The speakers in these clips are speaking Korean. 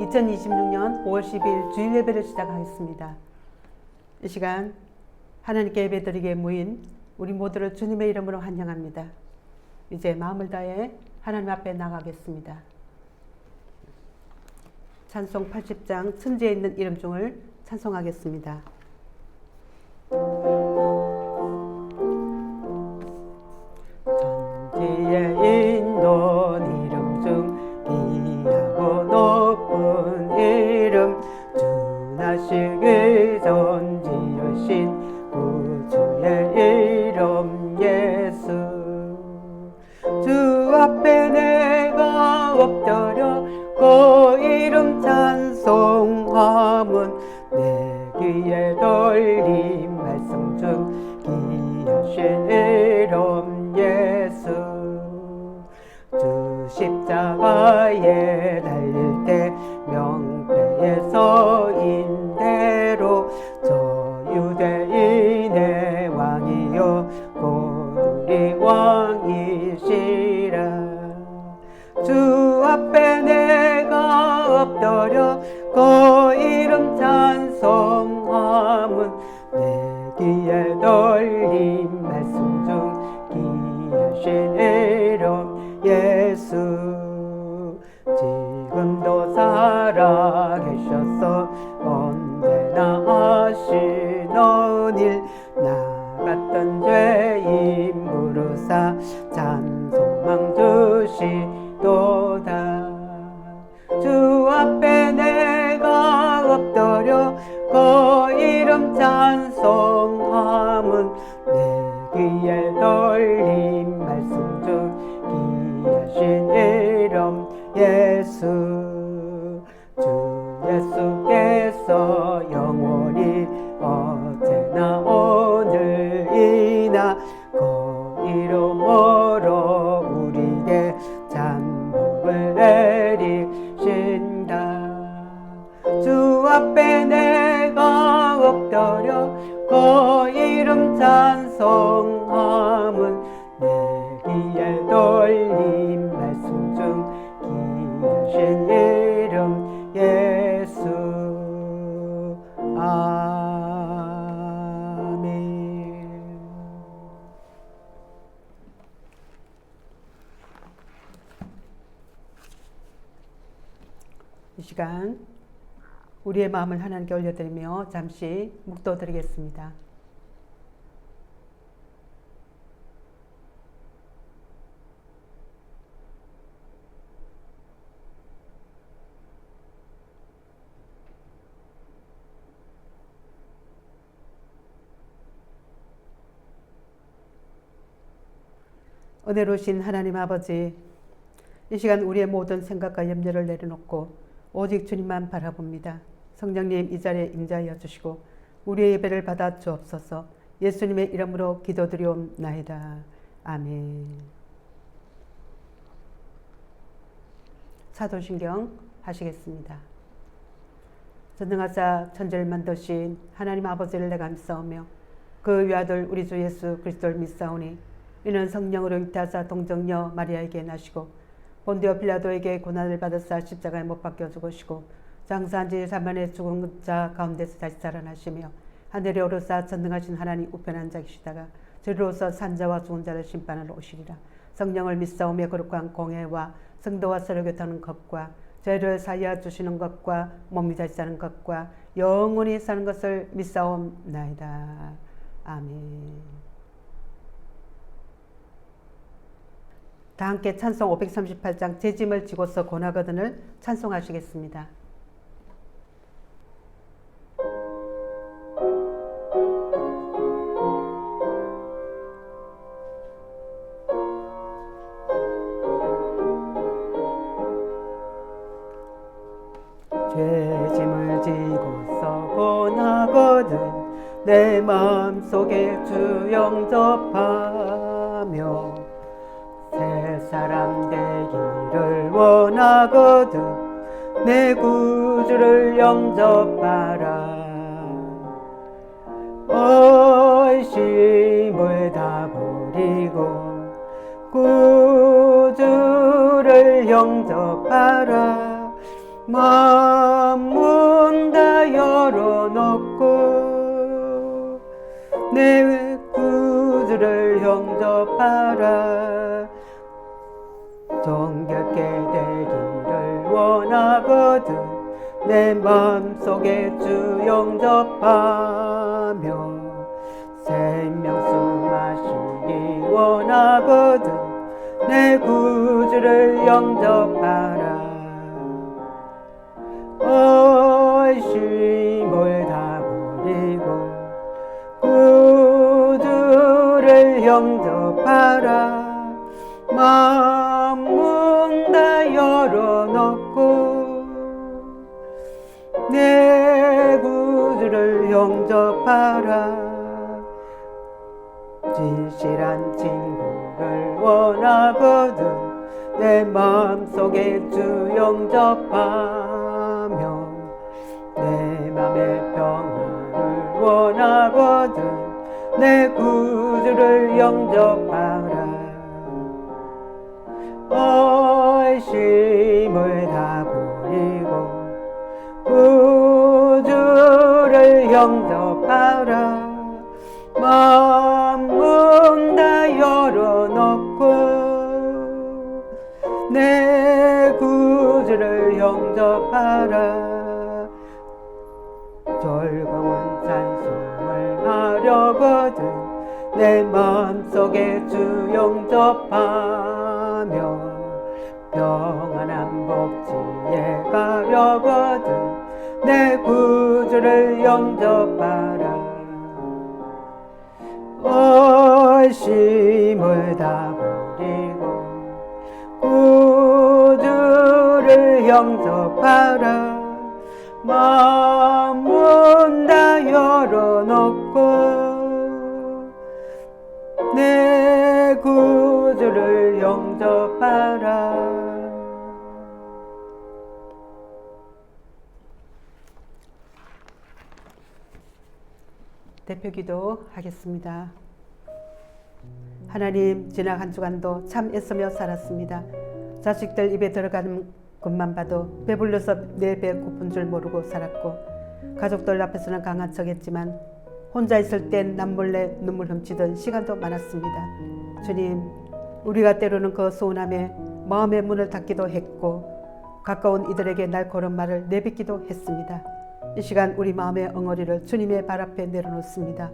2026년 5월 10일 주일 예배를 시작하겠습니다. 이 시간 하나님께 예배드리기에 모인 우리 모두를 주님의 이름으로 환영합니다. 이제 마음을 다해 하나님 앞에 나가겠습니다. 찬송 80장 천지에 있는 이름 중을 찬송하겠습니다. 천지에 있는 이름 중 귀하고 높은 이름, 주나시기 전 지으신 구주의 이름 예수. 주 앞에 내가 엎드려 그 이름 찬송함은 내 귀에 들린 말씀 중 귀하신 이름 예수. 주 십자가에 달릴 때 명패에 서인 대로 저 유대인의 왕이요 곧 우리 왕이시라. 주 앞에 내가 엎드려 그 이름 찬송함은 내 귀에 들린 말씀 중 귀하신 이름 예수. 지금도 살아계셔서 언제나 하시는 일, 나 같은 죄인 부르사 찬송망 주시도다. 주 앞에 내가 엎드려 그 이름 찬송함은 내 귀에 들린 말씀 중 귀하신 이름 예수. 주 예수께서 영원히 어제나 오늘이나 그 이름으로 우리에게 찬복을 내리신다. 주 앞에 내가 엎드려 그 이름 찬송함은 내 귀에 들린 말씀 중 귀하신 이름 예수. 아멘. 이 시간 우리의 마음을 하나님께 올려드리며 잠시 묵도드리겠습니다. 은혜로우신 하나님 아버지, 이 시간 우리의 모든 생각과 염려를 내려놓고 오직 주님만 바라봅니다. 성령님 이 자리에 임재하여 주시고 우리의 예배를 받아 주옵소서. 예수님의 이름으로 기도드리옵나이다. 아멘. 사도신경 하시겠습니다. 전능하사 천지를 만드신 하나님 아버지를 내가 믿사오며 그 위아들 우리 주 예수 그리스도를 믿사오니 이는 성령으로 잉태하사 동정녀 마리아에게 나시고 본디오 빌라도에게 고난을 받으사 십자가에 못 박혀 죽으시고 장사한 지 3만에 죽은 자 가운데서 다시 살아나시며 하늘에 오르사 전능하신 하나님 우편한 자이시다가 저리로서 산자와 죽은 자를 심판하러 오시리라. 성령을 믿사오며 거룩한 공회와 성도와 서로 교통하는 것과 죄를 사하여 주시는 것과 몸이 다시 사는 것과 영원히 사는 것을 믿사옵나이다. 아멘. 다 함께 찬송 538장 제 짐을 지고서 고나거든을 찬송하시겠습니다. 죄 짐을 지고서 고나거든 내 마음속에 주 영접하며 새 사람 되기를 원하거든 내 구주를 영접하라. 의심을 다 버리고 구주를 영접하라. 마음 다 열어놓고 내 구주를 영접하라. 정결케 되기를 원하거든 내 마음속에 주 영접하며 생명수 마시기 원하거든 내 구주를 영접하라. 의심을 다 버리고 구주를 영접하라. 마음 다 열어놓고 내 구주를 영접하라. 진실한 친구를 원하거든 내 마음속에 주 영접하며 내 맘의 평안을 원하거든 내 구주를 영접하라. 의심을 다 버리고 구주를 영접하라. 마음 다 열어놓고 내 구주를 영접하라. 즐거운 찬송을 하려거든 내 마음속에 주 영접하며 평안한 복지에 가려거든 내 구주를 영접하라. 의심을 다 버리고 구주를 영접하라. 마음 다 열어놓고 내 구주를 영접하라. 대표기도 하겠습니다. 하나님, 지난 한 주간도 참 애쓰며 살았습니다. 자식들 입에 들어가는 것만 봐도 배불러서 내 배 고픈 줄 모르고 살았고, 가족들 앞에서는 강한 척했지만 혼자 있을 땐 남몰래 눈물 훔치던 시간도 많았습니다. 주님, 우리가 때로는 그 서운함에 마음의 문을 닫기도 했고 가까운 이들에게 날카로운 말을 내뱉기도 했습니다. 이 시간 우리 마음의 엉어리를 주님의 발 앞에 내려놓습니다.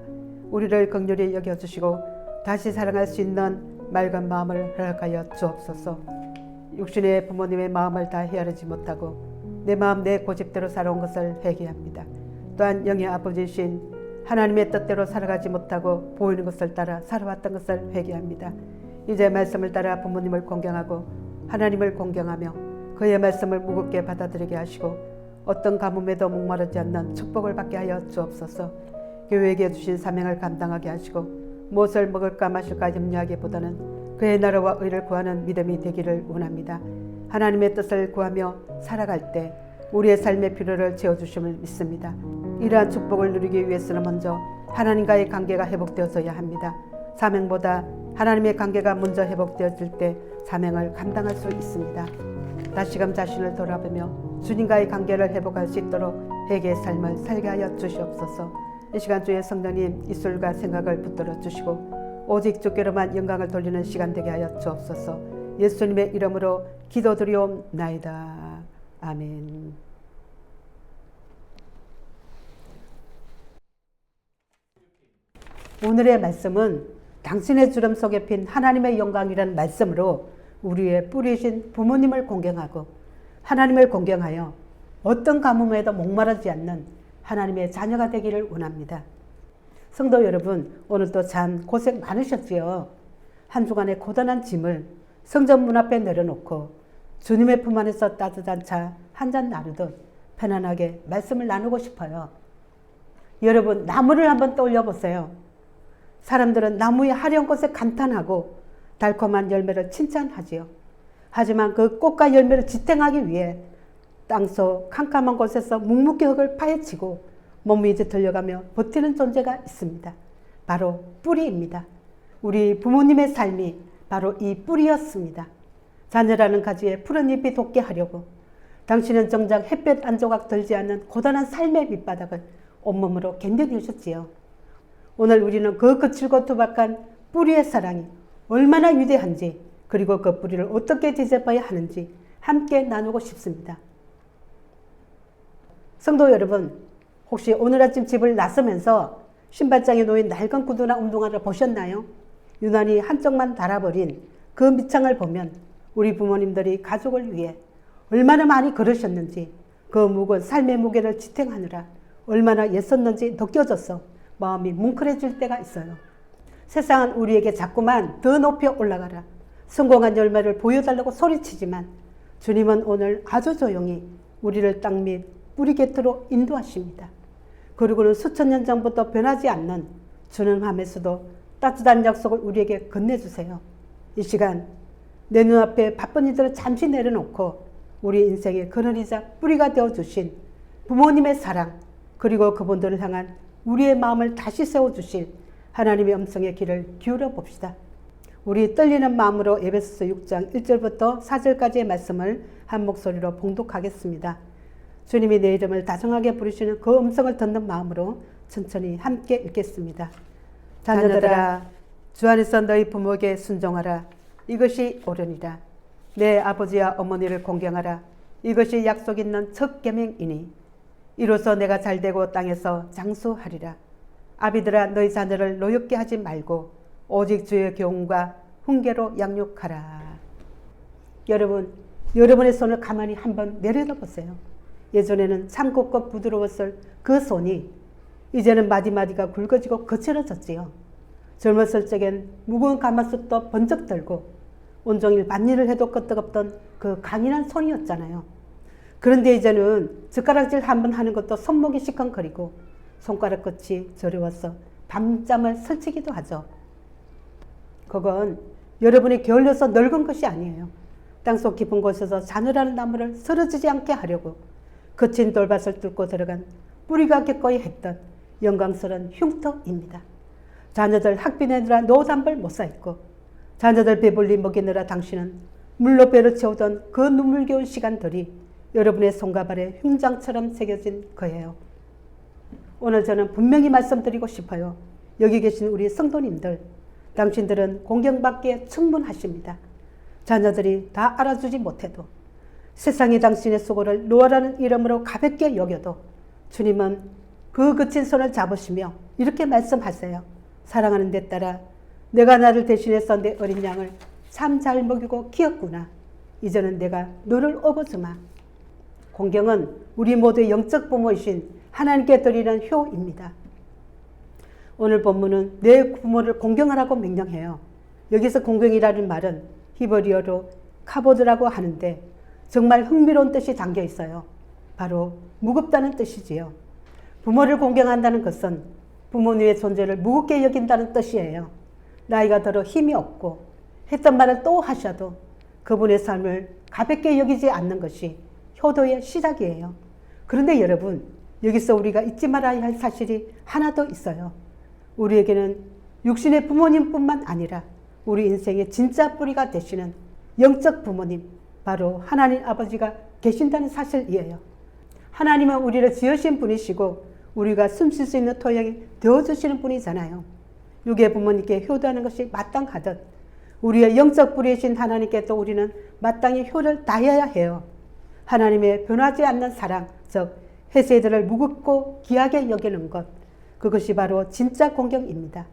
우리를 긍휼히 여겨주시고 다시 사랑할 수 있는 맑은 마음을 허락하여 주옵소서. 육신의 부모님의 마음을 다 헤아리지 못하고 내 마음 내 고집대로 살아온 것을 회개합니다. 또한 영의 아버지신 하나님의 뜻대로 살아가지 못하고 보이는 것을 따라 살아왔던 것을 회개합니다. 이제 말씀을 따라 부모님을 공경하고 하나님을 공경하며 그의 말씀을 무겁게 받아들이게 하시고 어떤 가뭄에도 목마르지 않는 축복을 받게 하여 주옵소서. 교회에게 주신 사명을 감당하게 하시고 무엇을 먹을까 마실까 염려하기보다는 그의 나라와 의를 구하는 믿음이 되기를 원합니다. 하나님의 뜻을 구하며 살아갈 때 우리의 삶의 필요를 채워주심을 믿습니다. 이러한 축복을 누리기 위해서는 먼저 하나님과의 관계가 회복되어져야 합니다. 사명보다 하나님의 관계가 먼저 회복되어질 때 사명을 감당할 수 있습니다. 다시금 자신을 돌아보며 주님과의 관계를 회복할 수 있도록 회개의 삶을 살게 하여 주시옵소서. 이 시간 주의 성령님 입술과 생각을 붙들어 주시고 오직 주께로만 영광을 돌리는 시간 되게 하여 주옵소서. 예수님의 이름으로 기도드리옵나이다. 아멘. 오늘의 말씀은 당신의 주름 속에 핀 하나님의 영광이라는 말씀으로 우리의 뿌리신 부모님을 공경하고 하나님을 공경하여 어떤 가뭄에도 목마르지 않는 하나님의 자녀가 되기를 원합니다. 성도 여러분, 오늘도 참 고생 많으셨지요? 한 주간의 고단한 짐을 성전 문 앞에 내려놓고 주님의 품 안에서 따뜻한 차 한 잔 나누듯 편안하게 말씀을 나누고 싶어요. 여러분, 나무를 한번 떠올려 보세요. 사람들은 나무의 화려한 것에 감탄하고 달콤한 열매를 칭찬하지요. 하지만 그 꽃과 열매를 지탱하기 위해 땅속 캄캄한 곳에서 묵묵히 흙을 파헤치고 몸위에 들려가며 버티는 존재가 있습니다. 바로 뿌리입니다. 우리 부모님의 삶이 바로 이 뿌리였습니다. 자녀라는 가지에 푸른 잎이 돋게 하려고 당신은 정작 햇볕 한 조각 들지 않는 고단한 삶의 밑바닥을 온몸으로 견뎌내셨지요. 오늘 우리는 그 거칠고 투박한 뿌리의 사랑이 얼마나 위대한지, 그리고 그 뿌리를 어떻게 대접해야 하는지 함께 나누고 싶습니다. 성도 여러분, 혹시 오늘 아침 집을 나서면서 신발장에 놓인 낡은 구두나 운동화를 보셨나요? 유난히 한쪽만 달아버린 그 밑창을 보면 우리 부모님들이 가족을 위해 얼마나 많이 걸으셨는지, 그 무거운 삶의 무게를 지탱하느라 얼마나 애썼는지 느껴져서 마음이 뭉클해질 때가 있어요. 세상은 우리에게 자꾸만 더 높이 올라가라, 성공한 열매를 보여달라고 소리치지만 주님은 오늘 아주 조용히 우리를 땅 밑 뿌리 곁으로 인도하십니다. 그리고는 수천 년 전부터 변하지 않는 주는 함에서도 따뜻한 약속을 우리에게 건네주세요. 이 시간 내 눈앞에 바쁜 일들을 잠시 내려놓고 우리 인생의 그늘이자 뿌리가 되어주신 부모님의 사랑, 그리고 그분들을 향한 우리의 마음을 다시 세워주실 하나님의 음성의 귀를 기울여 봅시다. 우리 떨리는 마음으로 에베소서 6장 1절부터 4절까지의 말씀을 한 목소리로 봉독하겠습니다. 주님이 내 이름을 다정하게 부르시는 그 음성을 듣는 마음으로 천천히 함께 읽겠습니다. 자녀들아, 주 안에서 너희 부모에게 순종하라. 이것이 옳으니라. 내 아버지와 어머니를 공경하라. 이것이 약속 있는 첫 계명이니 이로써 내가 잘되고 땅에서 장수하리라. 아비들아, 너희 자녀를 노엽게 하지 말고 오직 주의 교훈과 훈계로 양육하라. 여러분, 여러분의 손을 가만히 한번 내려다 보세요. 예전에는 참 곱고 부드러웠을 그 손이 이제는 마디마디가 굵어지고 거칠어졌지요. 젊었을 적엔 무거운 가마솥도 번쩍 들고 온종일 밭일을 해도 끄떡없던 그 강인한 손이었잖아요. 그런데 이제는 젓가락질 한번 하는 것도 손목이 시큰거리고 손가락 끝이 저려워서 밤잠을 설치기도 하죠. 그건 여러분이 게을러서 늙은 것이 아니에요. 땅속 깊은 곳에서 자녀라는 나무를 쓰러지지 않게 하려고 거친 돌밭을 뚫고 들어간 뿌리가 기꺼이 했던 영광스러운 흉터입니다. 자녀들 학비 내느라 노담벌 못 사입고 자녀들 배불리 먹이느라 당신은 물로 배를 채우던 그 눈물겨운 시간들이 여러분의 손과 발에 흉장처럼 새겨진 거예요. 오늘 저는 분명히 말씀드리고 싶어요. 여기 계신 우리 성도님들, 당신들은 공경받기에 충분하십니다. 자녀들이 다 알아주지 못해도, 세상이 당신의 수고를 노아라는 이름으로 가볍게 여겨도 주님은 그 거친 손을 잡으시며 이렇게 말씀하세요. 사랑하는 내 딸아, 내가 나를 대신해서 내 어린 양을 참 잘 먹이고 키웠구나. 이제는 내가 너를 업어주마. 공경은 우리 모두의 영적 부모이신 하나님께 드리는 효입니다. 오늘 본문은 내 부모를 공경하라고 명령해요. 여기서 공경이라는 말은 히브리어로 카보드라고 하는데 정말 흥미로운 뜻이 담겨 있어요. 바로 무겁다는 뜻이지요. 부모를 공경한다는 것은 부모님의 존재를 무겁게 여긴다는 뜻이에요. 나이가 들어 힘이 없고 했던 말을 또 하셔도 그분의 삶을 가볍게 여기지 않는 것이 효도의 시작이에요. 그런데 여러분, 여기서 우리가 잊지 말아야 할 사실이 하나 더 있어요. 우리에게는 육신의 부모님뿐만 아니라 우리 인생의 진짜 뿌리가 되시는 영적 부모님, 바로 하나님 아버지가 계신다는 사실이에요. 하나님은 우리를 지으신 분이시고 우리가 숨쉴 수 있는 토양이 되어주시는 분이잖아요. 육의 부모님께 효도하는 것이 마땅하듯 우리의 영적 뿌리이신 하나님께 또 우리는 마땅히 효를 다해야 해요. 하나님의 변하지 않는 사랑, 즉 회세들을 무겁고 귀하게 여기는 것, 그것이 바로 진짜 공경입니다.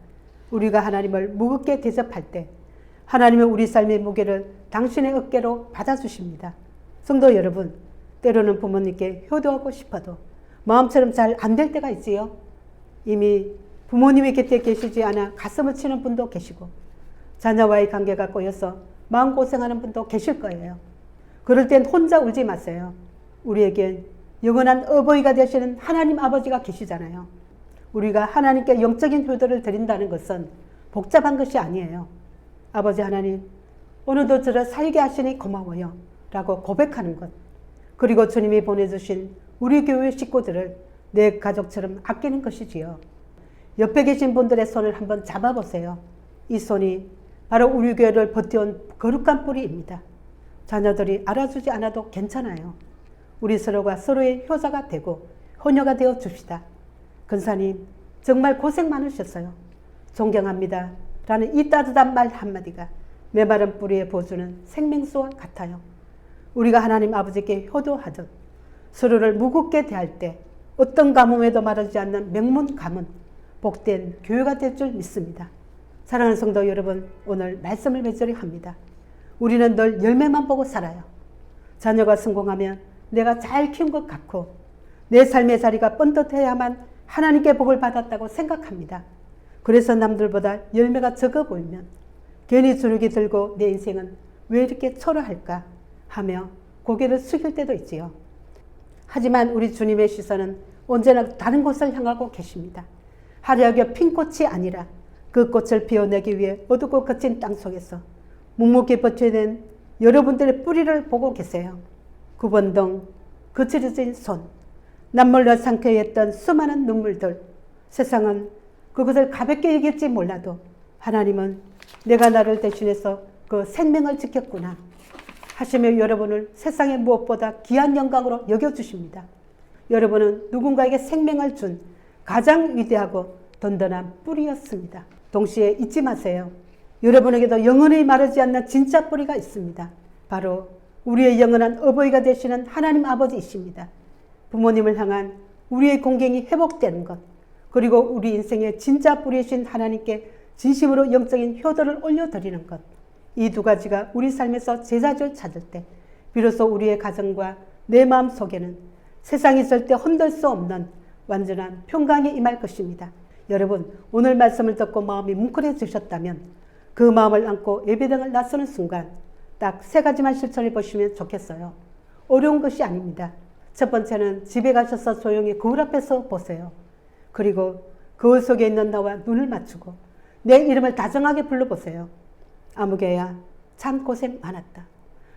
우리가 하나님을 무겁게 대접할 때 하나님은 우리 삶의 무게를 당신의 어깨로 받아주십니다. 성도 여러분, 때로는 부모님께 효도하고 싶어도 마음처럼 잘 안 될 때가 있지요. 이미 부모님의 곁에 계시지 않아 가슴을 치는 분도 계시고 자녀와의 관계가 꼬여서 마음고생하는 분도 계실 거예요. 그럴 땐 혼자 울지 마세요. 우리에겐 영원한 어버이가 되시는 하나님 아버지가 계시잖아요. 우리가 하나님께 영적인 효도를 드린다는 것은 복잡한 것이 아니에요. 아버지 하나님, 오늘도 저를 살게 하시니 고마워요 라고 고백하는 것, 그리고 주님이 보내주신 우리 교회 식구들을 내 가족처럼 아끼는 것이지요. 옆에 계신 분들의 손을 한번 잡아보세요. 이 손이 바로 우리 교회를 버텨온 거룩한 뿌리입니다. 자녀들이 알아주지 않아도 괜찮아요. 우리 서로가 서로의 효자가 되고 효녀가 되어 줍시다. 근사님 정말 고생 많으셨어요. 존경합니다. 라는 이 따뜻한 말 한마디가 메마른 뿌리에 부어주는 생명수와 같아요. 우리가 하나님 아버지께 효도하듯 서로를 무겁게 대할 때 어떤 가뭄에도 마르지 않는 명문 가문, 복된 교회가 될 줄 믿습니다. 사랑하는 성도 여러분, 오늘 말씀을 맺으려 합니다. 우리는 늘 열매만 보고 살아요. 자녀가 성공하면 내가 잘 키운 것 같고 내 삶의 자리가 뻔듯해야만 하나님께 복을 받았다고 생각합니다. 그래서 남들보다 열매가 적어 보이면 괜히 주눅이 들고 내 인생은 왜 이렇게 초라할까 하며 고개를 숙일 때도 있지요. 하지만 우리 주님의 시선은 언제나 다른 곳을 향하고 계십니다. 화려하게 핀 꽃이 아니라 그 꽃을 피워내기 위해 어둡고 거친 땅속에서 묵묵히 버텨낸 여러분들의 뿌리를 보고 계세요. 구번동, 거칠어진 손, 남몰라 상쾌히 했던 수많은 눈물들. 세상은 그것을 가볍게 여길지 몰라도 하나님은 내가 나를 대신해서 그 생명을 지켰구나 하시며 여러분을 세상의 무엇보다 귀한 영광으로 여겨주십니다. 여러분은 누군가에게 생명을 준 가장 위대하고 든든한 뿌리였습니다. 동시에 잊지 마세요. 여러분에게도 영원히 마르지 않는 진짜 뿌리가 있습니다. 바로 우리의 영원한 어버이가 되시는 하나님 아버지이십니다. 부모님을 향한 우리의 공경이 회복되는 것, 그리고 우리 인생의 진짜 뿌리이신 하나님께 진심으로 영적인 효도를 올려드리는 것, 이 두 가지가 우리 삶에서 제자리를 찾을 때 비로소 우리의 가정과 내 마음 속에는 세상이 절대 흔들 수 없는 완전한 평강이 임할 것입니다. 여러분, 오늘 말씀을 듣고 마음이 뭉클해지셨다면 그 마음을 안고 예배당을 나서는 순간 딱 세 가지만 실천해 보시면 좋겠어요. 어려운 것이 아닙니다. 첫 번째는 집에 가셔서 조용히 거울 앞에서 보세요. 그리고 거울 속에 있는 나와 눈을 맞추고 내 이름을 다정하게 불러보세요. 아무개야, 참 고생 많았다.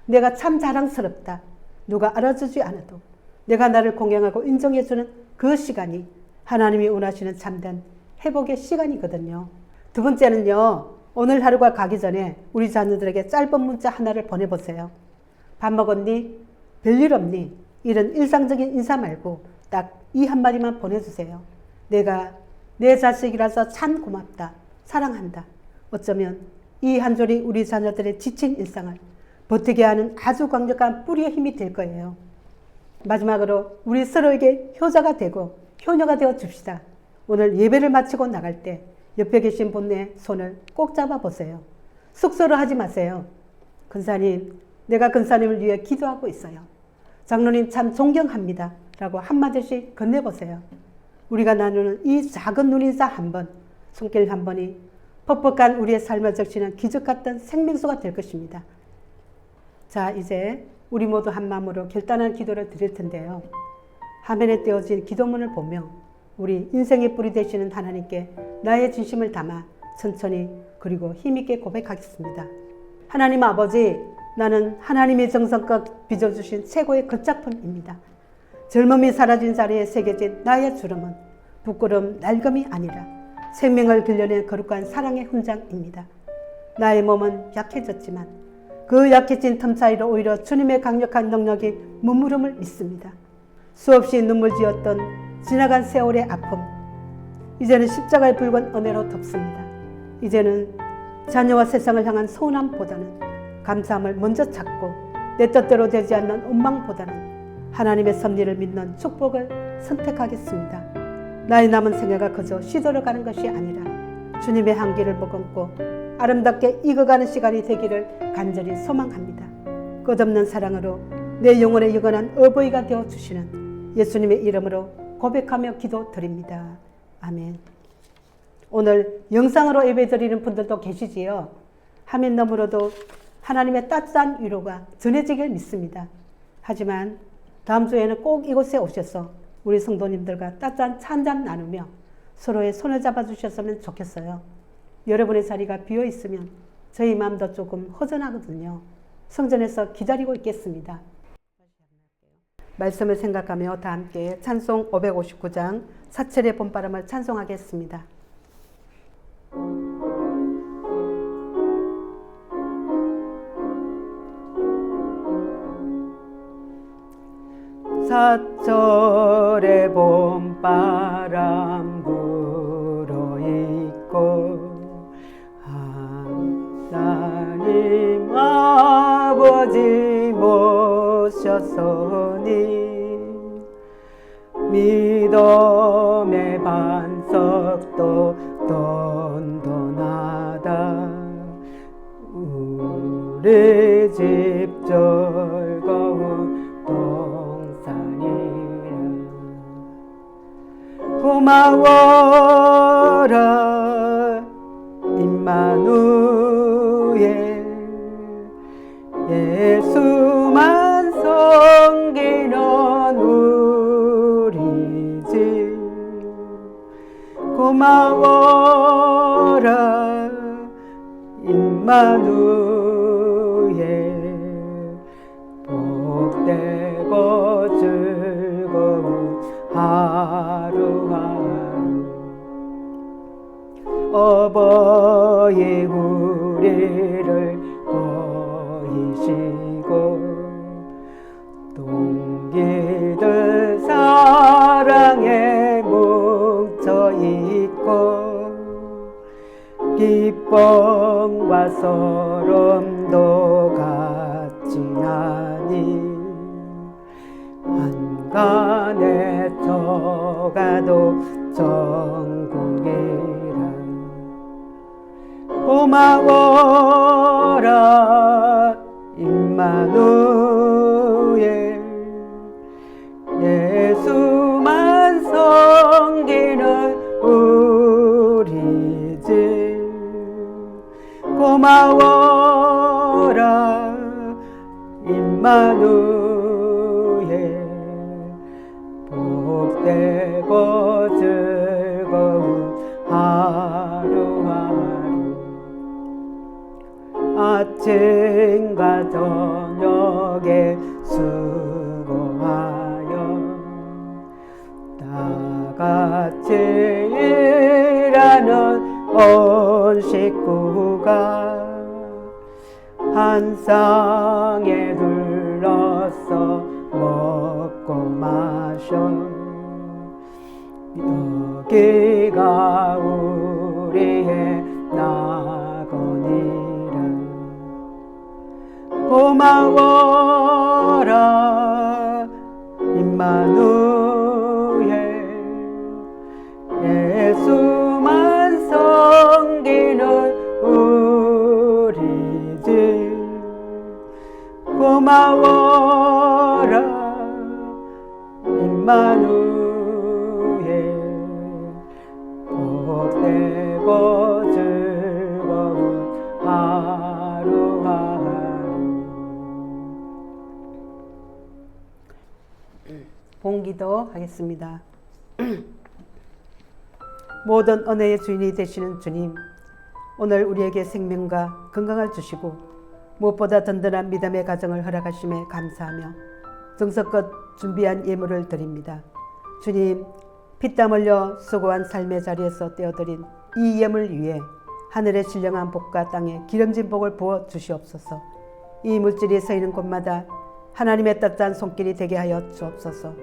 내가 참 자랑스럽다. 누가 알아주지 않아도 내가 나를 공경하고 인정해주는 그 시간이 하나님이 원하시는 참된 회복의 시간이거든요. 두 번째는요, 오늘 하루가 가기 전에 우리 자녀들에게 짧은 문자 하나를 보내보세요. 밥 먹었니? 별일 없니? 이런 일상적인 인사 말고 딱 이 한마디만 보내주세요. 내가 내 자식이라서 참 고맙다. 사랑한다. 어쩌면 이 한 줄이 우리 자녀들의 지친 일상을 버티게 하는 아주 강력한 뿌리의 힘이 될 거예요. 마지막으로 우리 서로에게 효자가 되고 효녀가 되어 줍시다. 오늘 예배를 마치고 나갈 때 옆에 계신 분의 손을 꼭 잡아보세요. 쑥스러워하지 마세요. 근사님, 내가 근사님을 위해 기도하고 있어요. 장로님 참 존경합니다. 라고 한마디씩 건네보세요. 우리가 나누는 이 작은 눈인사 한 번, 손길 한 번이 퍽퍽한 우리의 삶을 적시는 기적 같은 생명수가 될 것입니다. 자, 이제 우리 모두 한 마음으로 결단한 기도를 드릴 텐데요. 화면에 띄어진 기도문을 보며 우리 인생의 뿌리 되시는 하나님께 나의 진심을 담아 천천히 그리고 힘있게 고백하겠습니다. 하나님 아버지, 나는 하나님의 정성껏 빚어주신 최고의 걸작품입니다. 젊음이 사라진 자리에 새겨진 나의 주름은 부끄러움 낡음이 아니라 생명을 빌려낸 거룩한 사랑의 훈장입니다. 나의 몸은 약해졌지만 그 약해진 틈 사이로 오히려 주님의 강력한 능력이 머무름을 믿습니다. 수없이 눈물 지었던 지나간 세월의 아픔, 이제는 십자가의 붉은 은혜로 덮습니다. 이제는 자녀와 세상을 향한 서운함보다는 감사함을 먼저 찾고 내 뜻대로 되지 않는 원망보다는 하나님의 섭리를 믿는 축복을 선택하겠습니다. 나의 남은 생애가 그저 시들어 가는 것이 아니라 주님의 향기를 머금고 아름답게 익어가는 시간이 되기를 간절히 소망합니다. 끝없는 사랑으로 내 영혼의 영원한 어버이가 되어주시는 예수님의 이름으로 고백하며 기도드립니다. 아멘. 오늘 영상으로 예배드리는 분들도 계시지요. 화면 너머로도 하나님의 따뜻한 위로가 전해지길 믿습니다. 하지만 다음 주에는 꼭 이곳에 오셔서 우리 성도님들과 따뜻한 차 한잔 나누며 서로의 손을 잡아주셨으면 좋겠어요. 여러분의 자리가 비어 있으면 저희 마음도 조금 허전하거든요. 성전에서 기다리고 있겠습니다. 말씀을 생각하며 다 함께 찬송 559장 사철의 봄바람을 찬송하겠습니다. 사철의 봄바람 불어있고 하나님 아버지 모셨으니 믿음의 반석도 던던하다 우리 집 즐거운 동산이라 고마워라 임마누엘 예수만 섬기는 우리 집 고마워라 임마누엘 복되고 즐거운 하루하루 어버이 우리를 보이시고 동기들 사랑에 뭉쳐있고 기쁨과 소름도 같이 하니 한간에 저가도 천국이라 고마워라 임마누엘 예수만 섬기는 우리 집 고마워라 임마누엘 복되고 즐거운 하루하루 아침과 저녁에 수고하여 다같이 일하는 온 식구가 한 쌍에 둘러서 먹고 마셔 여기가 우리의 낙원이라 고마워라 임마누엘 예수만 섬기는 우리 집 고마워라 임마누엘 복되고 즐거운 하루하루 봉기도 하겠습니다. 모든 은혜의 주인이 되시는 주님, 오늘 우리에게 생명과 건강을 주시고 무엇보다 든든한 믿음의 가정을 허락하심에 감사하며 정성껏 준비한 예물을 드립니다. 주님, 피땀 흘려 수고한 삶의 자리에서 떼어드린 이 예물 위에 하늘의 신령한 복과 땅에 기름진 복을 부어 주시옵소서. 이 물질이 서 있는 곳마다 하나님의 따뜻한 손길이 되게 하여 주옵소서.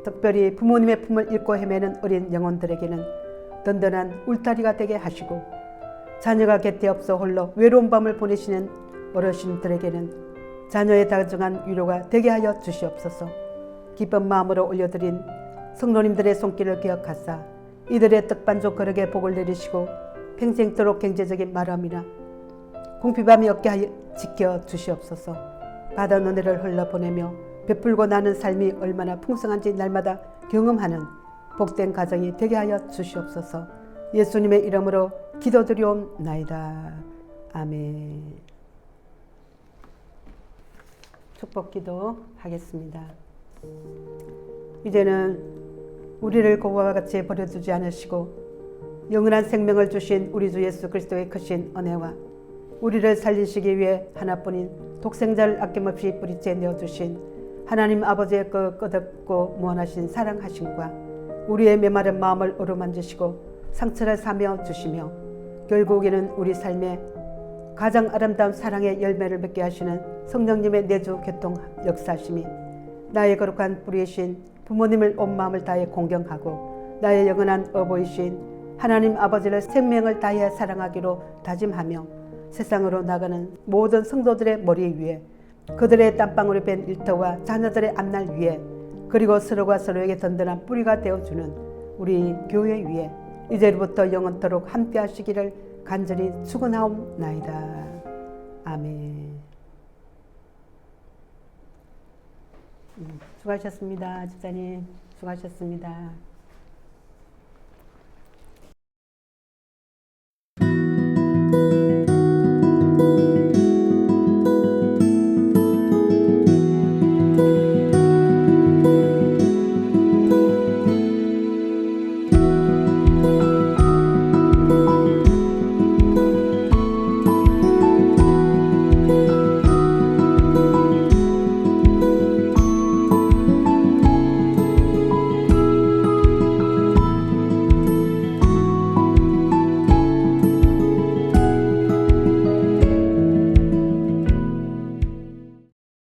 특별히 부모님의 품을 잃고 헤매는 어린 영혼들에게는 든든한 울타리가 되게 하시고 자녀가 곁에 없어 홀로 외로운 밤을 보내시는 어르신들에게는 자녀의 다정한 위로가 되게 하여 주시옵소서. 기쁜 마음으로 올려드린 성도님들의 손길을 기억하사 이들의 떡반죽 거룩에 복을 내리시고 평생토록 경제적인 마음이나 궁핍함이 없게 하여 지켜 주시옵소서. 받은 은혜를 흘러보내며 베풀고 나는 삶이 얼마나 풍성한지 날마다 경험하는 복된 가정이 되게 하여 주시옵소서. 예수님의 이름으로 기도드리옵나이다. 아멘. 축복기도 하겠습니다. 이제는 우리를 고와 같이 버려두지 않으시고 영원한 생명을 주신 우리 주 예수 그리스도의 크신 은혜와 우리를 살리시기 위해 하나뿐인 독생자를 아낌없이 뿌리째 내어주신 하나님 아버지의 그 끝없고 무한하신 사랑하심과 우리의 메마른 마음을 어루만지시고 상처를 사며 주시며 결국에는 우리 삶에 가장 아름다운 사랑의 열매를 맺게 하시는 성령님의 내주 교통 역사심이 나의 거룩한 뿌리이신 부모님을 온 마음을 다해 공경하고 나의 영원한 어버이신 하나님 아버지를 생명을 다해 사랑하기로 다짐하며 세상으로 나가는 모든 성도들의 머리 위에 그들의 땀방울이 뺀 일터와 자녀들의 앞날 위에 그리고 서로가 서로에게 든든한 뿌리가 되어주는 우리 교회 위에 이제부터 영원토록 함께 하시기를 간절히 축원하옵나이다. 아멘. 수고하셨습니다. 집사님 수고하셨습니다.